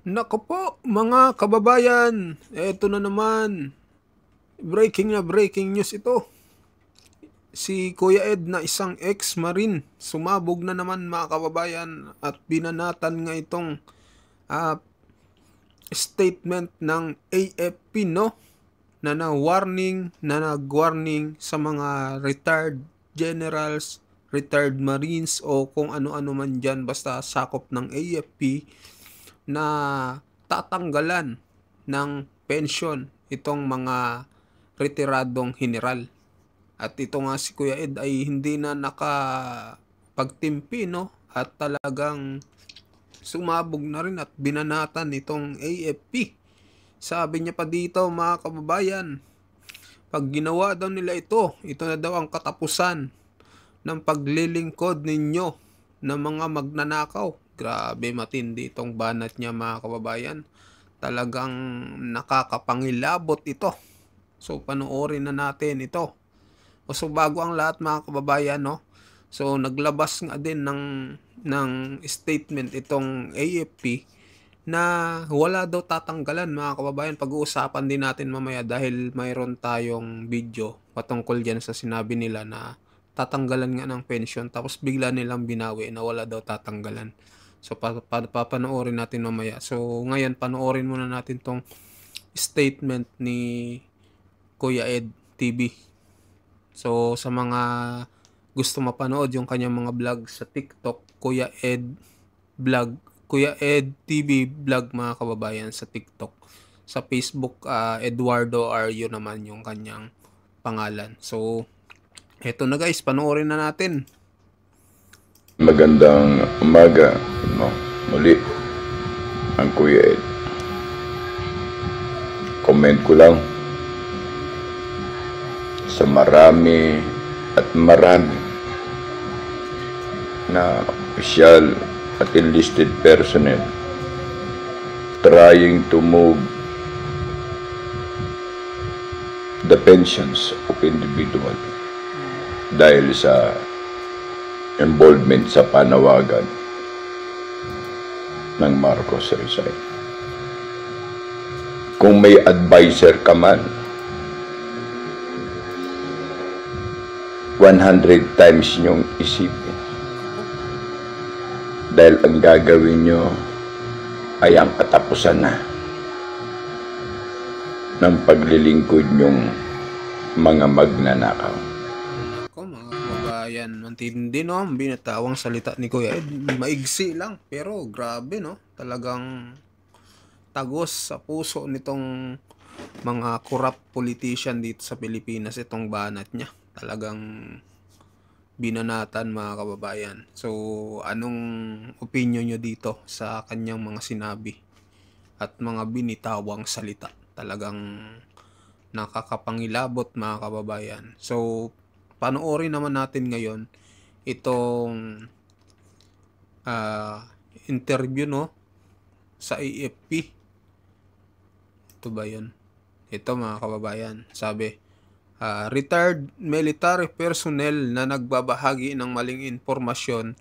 Naku po, mga kababayan, eto na naman. Breaking news ito. Si Kuya Ed na isang ex-marine, sumabog na naman mga kababayan at binanatan nga itong ah, statement ng AFP, no? Na nag-warning sa mga retired generals, retired marines o kung ano-ano man dyan basta sakop ng AFP na tatanggalan ng pension itong mga retiradong general. At ito nga si Kuya Ed ay hindi na nakapagtimpi, no? At talagang sumabog na rin at binanatan itong AFP. Sabi niya pa dito mga kababayan, pag ginawa daw nila ito na daw ang katapusan ng paglilingkod ninyo ng mga magnanakaw. Grabe matindi itong banat niya mga kababayan. Talagang nakakapangilabot ito. So panoorin na natin ito. So bago ang lahat mga kababayan, no? So naglabas nga din ng statement itong AFP na wala daw tatanggalan mga kababayan. Pag-uusapan din natin mamaya dahil mayroon tayong video patungkol dyan sa sinabi nila na tatanggalan nga ng pension tapos bigla nilang binawi na wala daw tatanggalan. So papanoorin natin mamaya. So ngayon panoorin muna natin tong statement ni Kuya Ed TV. So sa mga gusto mapanood yung kanyang mga vlog sa TikTok, Kuya Ed Vlog, Kuya Ed TV Vlog mga kababayan sa TikTok. Sa Facebook, Eduardo Aryo naman yung kanyang pangalan. So eto na guys, panoorin na natin. Magandang umaga, no? Muli ang Kuya Ed. Comment ko lang sa marami at marami na opisyal at enlisted personnel trying to move the pensions of individual dahil sa involvement sa panawagan ng Marcos resign. Kung may advisor ka man, 100 times nyong isipin. Dahil ang gagawin nyo ay ang katapusan na ng paglilingkod nyong mga magnanakaw. Ako mga kababayan, matindi no, ang binatawang salita ni Kuya Ed. Maigsi lang, pero grabe no. Talagang tagos sa puso nitong mga corrupt politician dito sa Pilipinas itong banat niya. Talagang binanatan mga kababayan. So, anong opinion nyo dito sa kanyang mga sinabi at mga binitawang salita? Talagang nakakapangilabot mga kababayan. So, panoorin naman natin ngayon itong interview no sa AFP. Ito ba yun? Ito mga kababayan. Sabi, retired military personnel na nagbabahagi ng maling informasyon,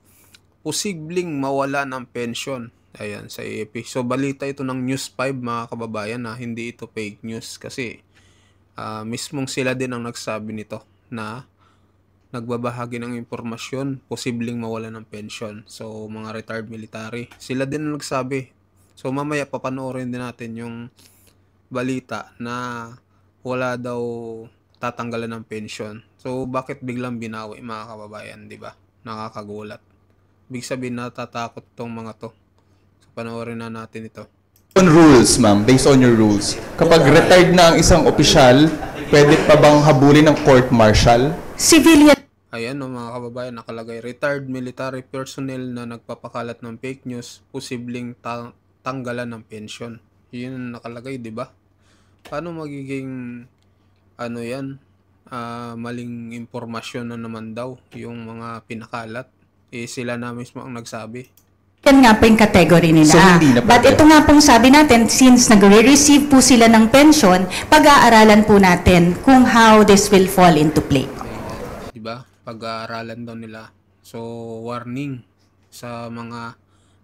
posibleng mawala ng pension. Ayan, sa AFP. So, balita ito ng News 5 mga kababayan na hindi ito fake news kasi mismong sila din ang nagsabi nito na nagbabahagi ng impormasyon, posibleng mawala ng pension. So, mga retired military, sila din ang nagsabi. So, mamaya papanoorin din natin yung balita na wala daw tatanggalan ng pension. So, bakit biglang binawi mga kababayan, di ba? Nakakagulat. Ibig sabihin natatakot tong mga to. So, panoorin na natin ito. On rules, ma'am, based on your rules, kapag retired na ang isang opisyal, pwede pa bang habulin ng court martial? Civilian. Ayan no, mga kababayan, nakalagay, retired military personnel na nagpapakalat ng fake news, posibleng tanggalan ng pension. Yun ang nakalagay, di ba? Paano magiging ano yan, maling impormasyon na naman daw yung mga pinakalat? Eh sila na mismo ang nagsabi. Yan nga po yung category nila. So, hindi na But pwede. ito nga pong sabi natin, since nagre-receive po sila ng pension, pag-aaralan po natin kung how this will fall into play. Diba? Pag-aaralan daw nila. So, warning sa mga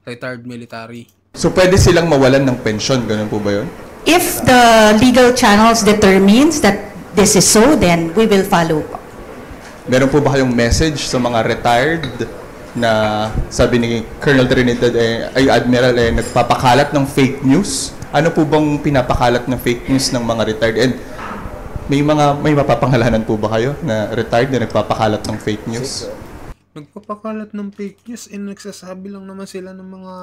retired military So pwede silang mawalan ng pensyon, ganun po ba yun? If the legal channels determines that this is so, then we will follow po. Meron po ba kayong message sa mga retired na sabi ni Colonel Trinidad ay Admiral nagpapakalat ng fake news? Ano po bang pinapakalat ng fake news ng mga retired? And may mapapangalanan po ba kayo na retired na nagpapakalat ng fake news? Nagpapakalat ng fake news, nagsasabi lang naman sila ng mga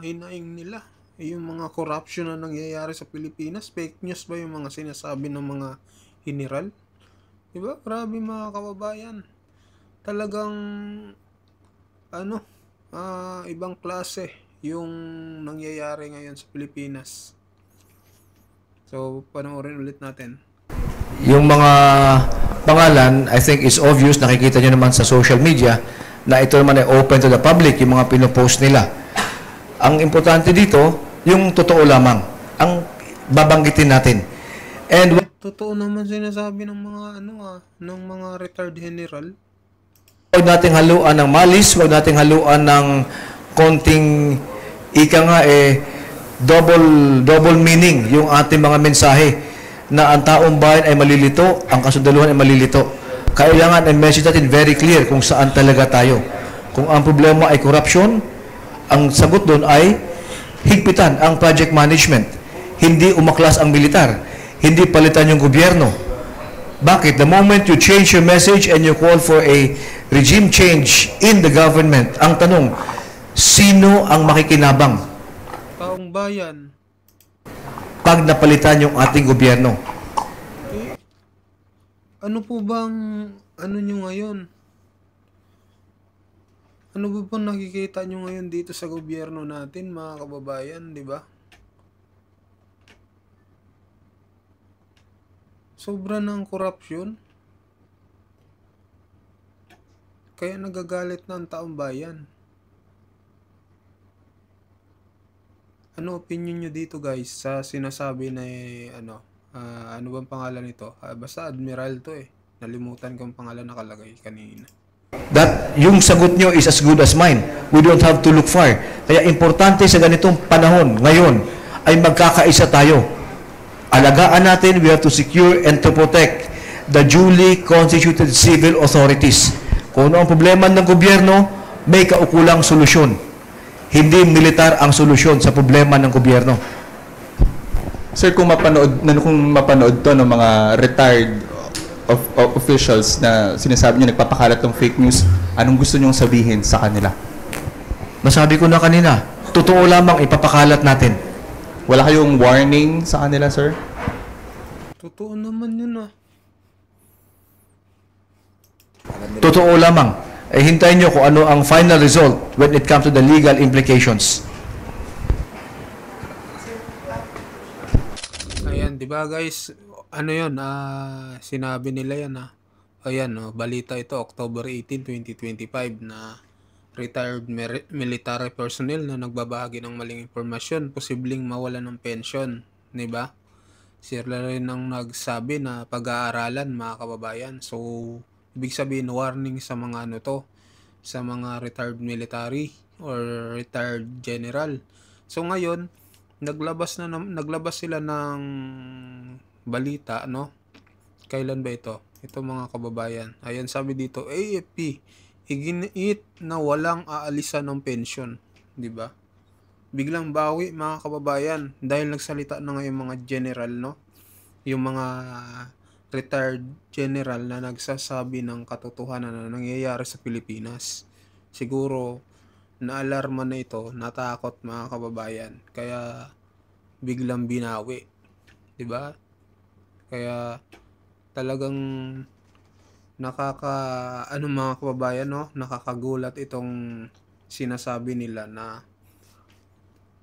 hinaing nila. Yung mga corruption na nangyayari sa Pilipinas, fake news ba yung mga sinasabi ng mga general? Diba? Grabe mga kababayan. Talagang ibang klase yung nangyayari ngayon sa Pilipinas. So, panoorin ulit natin. Yung mga pangalan, I think is obvious, nakikita nyo naman sa social media na ito naman ay open to the public, yung mga pinopost nila. Ang importante dito, yung totoo lamang, ang babanggitin natin. And Totoo naman sinasabi ng mga ng mga retired general. huwag nating haluan ng malis, huwag nating haluan ng konting double meaning yung ating mga mensahe na ang taong bayan ay malilito, ang kasundaluhan ay malilito. Kailangan ang message natin very clear kung saan talaga tayo. Kung ang problema ay corruption, ang sagot doon ay higpitan ang project management. Hindi umaklas ang militar. Hindi palitan yung gobyerno. Bakit? The moment you change your message and you call for a regime change in the government, ang tanong, sino ang makikinabang Taong bayan. pag napalitan yung ating gobyerno? Ano po bang nyo ngayon? Ano ba po nakikita nyo ngayon dito sa gobyerno natin, mga kababayan, di ba? Sobra ng korupsyon. Kaya nagagalit na ang taong bayan. Ano opinion nyo dito, guys, sa sinasabi na ano bang pangalan nito? Basta Admiral to eh. Nalimutan ko ang pangalan nakalagay kanina. That yung sagot nyo is as good as mine. We don't have to look far. Kaya importante sa ganitong panahon, ngayon, ay magkakaisa tayo. Alagaan natin, we have to secure and to protect the duly constituted civil authorities. Kung ano ang problema ng gobyerno, may kaukulang solusyon. Hindi militar ang solusyon sa problema ng gobyerno. Sir, kung mapanood to ng mga retired officials na sinasabi niyo nagpapakalat ng fake news, anong gusto niyong sabihin sa kanila? Nasabi ko na kanina, totoo lamang ipapakalat natin. Wala kayong warning sa kanila, sir? Totoo naman yun Totoo lamang. Hintayin nyo kung ano ang final result when it comes to the legal implications. Ayan, di ba guys? Ano yun? Sinabi nila yan Ayan, balita ito, October 18, 2025 na retired military personnel na nagbabahagi ng maling impormasyon, posibleng mawalan ng pensyon, di ba? Sila rin ang nagsabi na pag-aaralan, mga kababayan. So, ibig sabihin warning sa mga sa mga retired military or retired general. So ngayon, naglabas sila ng balita, Kailan ba ito? Ito mga kababayan. Ayan, sabi dito, AFP iginiit na walang aalisan ng pensyon, 'di ba? Biglang bawi, mga kababayan, dahil nagsalita na ngayon mga general, Yung mga retired general na nagsasabi ng katotohanan na nangyayari sa Pilipinas. Siguro naalarma na ito, natakot, mga kababayan. Kaya biglang binawi, 'di ba? Kaya talagang mga kababayan, nakakagulat itong sinasabi nila na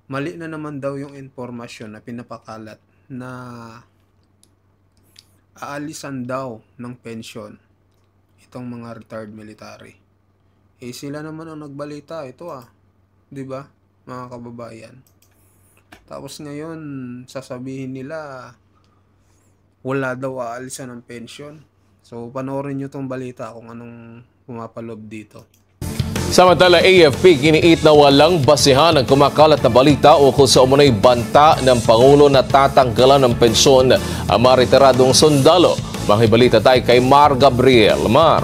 mali na naman daw yung informasyon na pinapakalat na aalisan daw ng pensyon itong mga retired military. Sila naman ang nagbalita ito, 'di ba, mga kababayan? Tapos ngayon sasabihin nila wala daw aalisan ng pensyon. So, panoorin nyo tong balita kung anong pumapalob dito. Samantala, AFP kiniit na walang basihan ang kumakalat na balita ukol sa umunay banta ng Pangulo na tatanggalan ng pensyon ang mga retiradong sundalo. Makibalita tayo kay Mar Gabriel. Mar.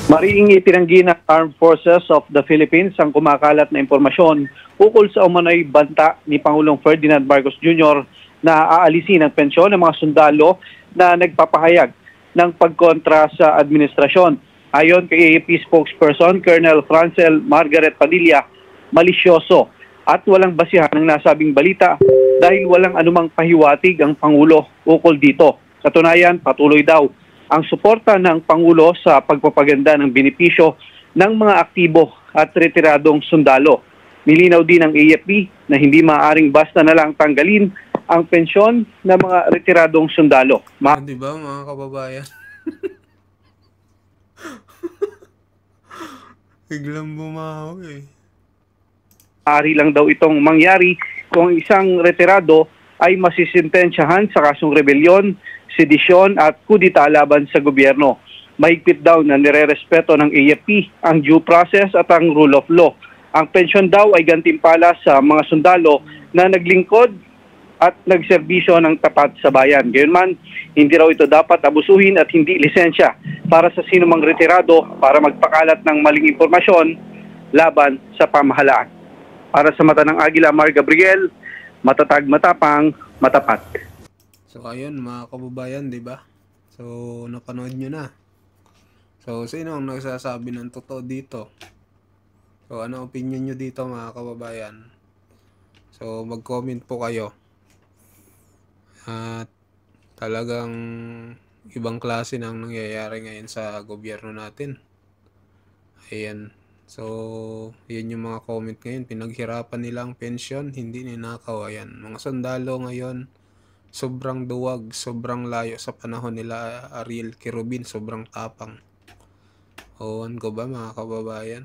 Mariing itinanggi ng Armed Forces of the Philippines ang kumakalat na impormasyon ukol sa umano'y banta ni Pangulong Ferdinand Marcos Jr. na aalisin ang pensyon ng mga sundalo na nagpapahayag ng pagkontra sa administrasyon. Ayon kay AFP spokesperson Colonel Francel Margaret Padilla, malisyoso at walang basihan ang nasabing balita dahil walang anumang pahiwatig ang Pangulo ukol dito. Katunayan, patuloy daw ang suporta ng Pangulo sa pagpapaganda ng benepisyo ng mga aktibo at retiradong sundalo. Nilinaw din ng AFP na hindi maaaring basta na lang tanggalin ang pensyon ng mga retiradong sundalo. Di ba mga kababayan? Biglang bumaho eh. Maaari lang daw itong mangyari kung isang retirado ay masisintensyahan sa kasong rebelyon, sedisyon at kudita laban sa gobyerno. Mahigpit daw na nirerespeto ng AFP ang due process at ang rule of law. Ang pensyon daw ay gantimpala sa mga sundalo na naglingkod at nagserbisyo ng tapat sa bayan. Gayunman, hindi raw ito dapat abusuhin at hindi lisensya para sa sinumang retirado para magpakalat ng maling impormasyon laban sa pamahalaan. Para sa mata ng Agila, Mar Gabriel, matatag, matapang, matapat. So ayun mga kababayan, di ba? So napanood nyo na. So sino ang nagsasabi ng totoo dito? So ano opinion nyo dito mga kababayan? So mag-comment po kayo. At talagang ibang klase nang nangyayari ngayon sa gobyerno natin. Ayan. So, yan yung mga comment ngayon. Pinaghirapan nilang pensyon, hindi ninakaw. Ayan. Mga sundalo ngayon, sobrang duwag, sobrang layo sa panahon nila Ariel Quirobin, sobrang tapang. Owan ko ba mga kababayan?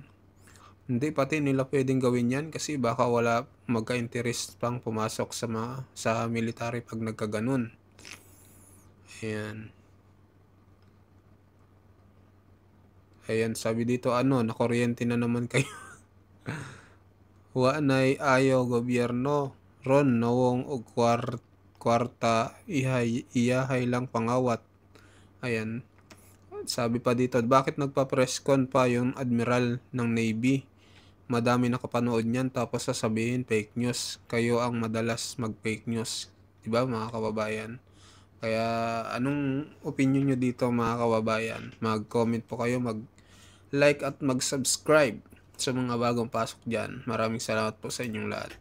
Hindi pati nila pwedeng gawin yan kasi baka wala magka-interest pang pumasok sa military pag nagkaganon. Ayan. Ayan, sabi dito nakuryente na naman kayo. Wa nay ayo gobyerno ron nawong og kwarta iyahay lang pangawat. Ayan. Sabi pa dito, bakit nagpa-press con pa yung admiral ng Navy? Madami nakapanood niyan tapos sasabihin fake news. Kayo ang madalas mag-fake news. Diba mga kababayan? Kaya anong opinion nyo dito mga kababayan? Mag-comment po kayo, mag-like at mag-subscribe sa mga bagong pasok dyan. Maraming salamat po sa inyong lahat.